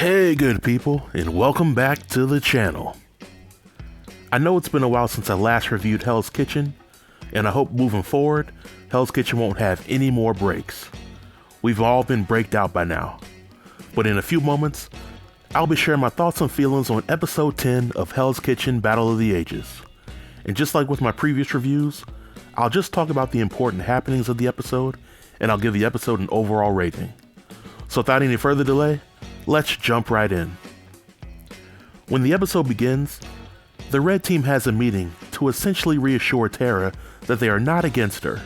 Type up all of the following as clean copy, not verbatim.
Hey good people, and welcome back to the channel. I know it's been a while since I last reviewed Hell's Kitchen, and I hope moving forward, Hell's Kitchen won't have any more breaks. We've all been braked out by now. But in a few moments, I'll be sharing my thoughts and feelings on episode 10 of Hell's Kitchen Battle of the Ages. And just like with my previous reviews, I'll just talk about the important happenings of the episode, and I'll give the episode an overall rating. So without any further delay, let's jump right in. When the episode begins, the red team has a meeting to essentially reassure Tara that they are not against her.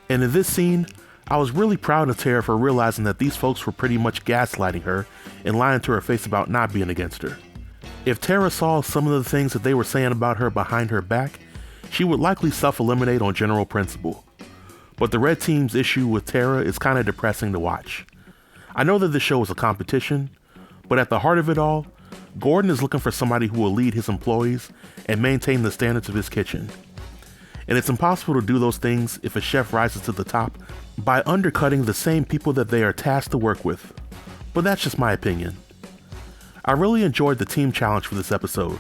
And in this scene, I was really proud of Tara for realizing that these folks were pretty much gaslighting her and lying to her face about not being against her. If Tara saw some of the things that they were saying about her behind her back, she would likely self-eliminate on general principle. But the red team's issue with Tara is kind of depressing to watch. I know that this show is a competition, but at the heart of it all, Gordon is looking for somebody who will lead his employees and maintain the standards of his kitchen. And it's impossible to do those things if a chef rises to the top by undercutting the same people that they are tasked to work with. But that's just my opinion. I really enjoyed the team challenge for this episode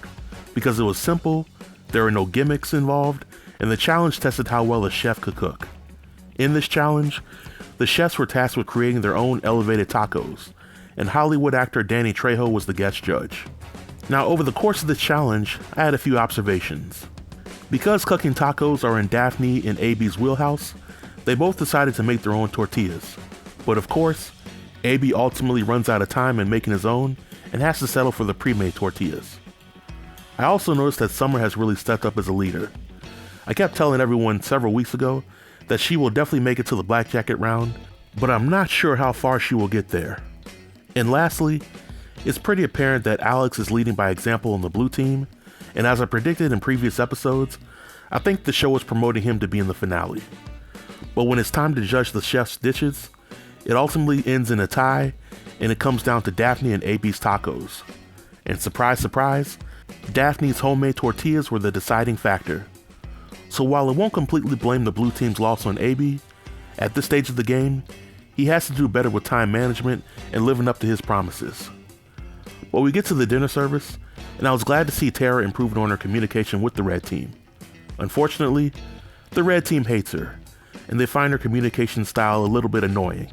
because it was simple, there were no gimmicks involved, and the challenge tested how well a chef could cook. In this challenge, the chefs were tasked with creating their own elevated tacos, and Hollywood actor Danny Trejo was the guest judge. Now, over the course of this challenge, I had a few observations. Because cooking tacos are in Daphne and AB's wheelhouse, they both decided to make their own tortillas. But of course, AB ultimately runs out of time in making his own and has to settle for the pre-made tortillas. I also noticed that Summer has really stepped up as a leader. I kept telling everyone several weeks ago that she will definitely make it to the black jacket round, but I'm not sure how far she will get there. And lastly, it's pretty apparent that Alex is leading by example on the blue team, and as I predicted in previous episodes, I think the show is promoting him to be in the finale. But when it's time to judge the chef's dishes, it ultimately ends in a tie, and it comes down to Daphne and AB's tacos. And surprise, surprise, Daphne's homemade tortillas were the deciding factor. So while it won't completely blame the blue team's loss on AB, at this stage of the game, he has to do better with time management and living up to his promises. But we get to the dinner service, and I was glad to see Tara improving on her communication with the red team. Unfortunately, the red team hates her, and they find her communication style a little bit annoying.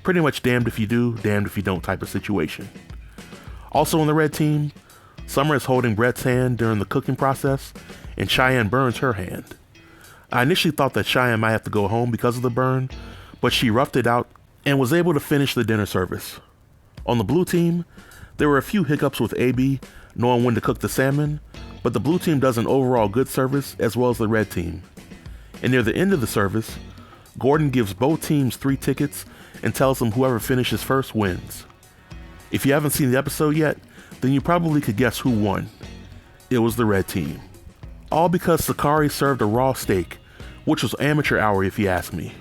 Pretty much damned if you do, damned if you don't type of situation. Also on the red team, Summer is holding Brett's hand during the cooking process, and Cheyenne burns her hand. I initially thought that Cheyenne might have to go home because of the burn, but she roughed it out and was able to finish the dinner service. On the blue team, there were a few hiccups with AB knowing when to cook the salmon, but the blue team does an overall good service as well as the red team. And near the end of the service, Gordon gives both teams 3 tickets and tells them whoever finishes first wins. If you haven't seen the episode yet, then you probably could guess who won. It was the red team. All because Sakari served a raw steak, which was amateur hour if you ask me.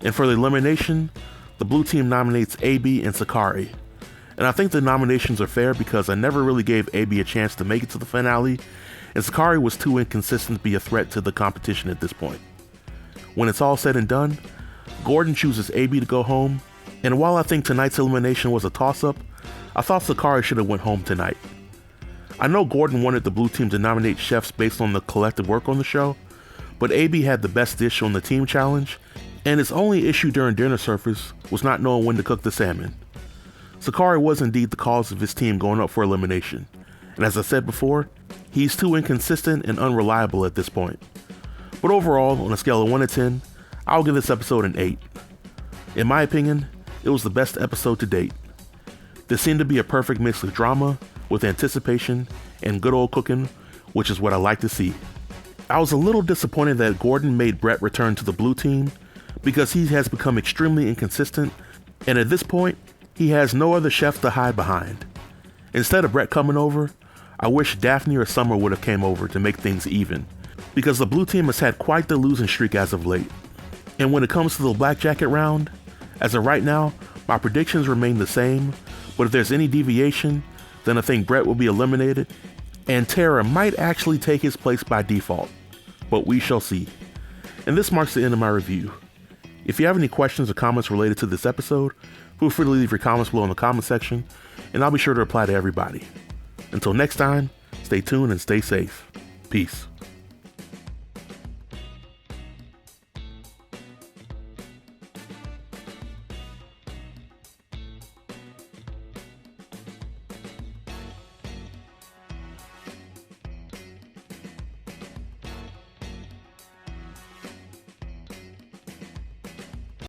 And for the elimination, the blue team nominates AB and Sakari. And I think the nominations are fair because I never really gave AB a chance to make it to the finale, and Sakari was too inconsistent to be a threat to the competition at this point. When it's all said and done, Gordon chooses AB to go home, and while I think tonight's elimination was a toss-up, I thought Sakari should have went home tonight. I know Gordon wanted the blue team to nominate chefs based on the collective work on the show, but AB had the best dish on the team challenge, and his only issue during dinner service was not knowing when to cook the salmon. Sakari was indeed the cause of his team going up for elimination, and as I said before, he's too inconsistent and unreliable at this point. But overall, on a scale of 1 to 10, I'll give this episode an 8. In my opinion, it was the best episode to date. There seemed to be a perfect mix of drama, with anticipation, and good old cooking, which is what I like to see. I was a little disappointed that Gordon made Brett return to the blue team, because he has become extremely inconsistent, and at this point, he has no other chef to hide behind. Instead of Brett coming over, I wish Daphne or Summer would have came over to make things even, because the blue team has had quite the losing streak as of late. And when it comes to the black jacket round, as of right now, my predictions remain the same, but if there's any deviation, then I think Brett will be eliminated, and Tara might actually take his place by default, but we shall see. And this marks the end of my review. If you have any questions or comments related to this episode, feel free to leave your comments below in the comment section, and I'll be sure to reply to everybody. Until next time, stay tuned and stay safe. Peace.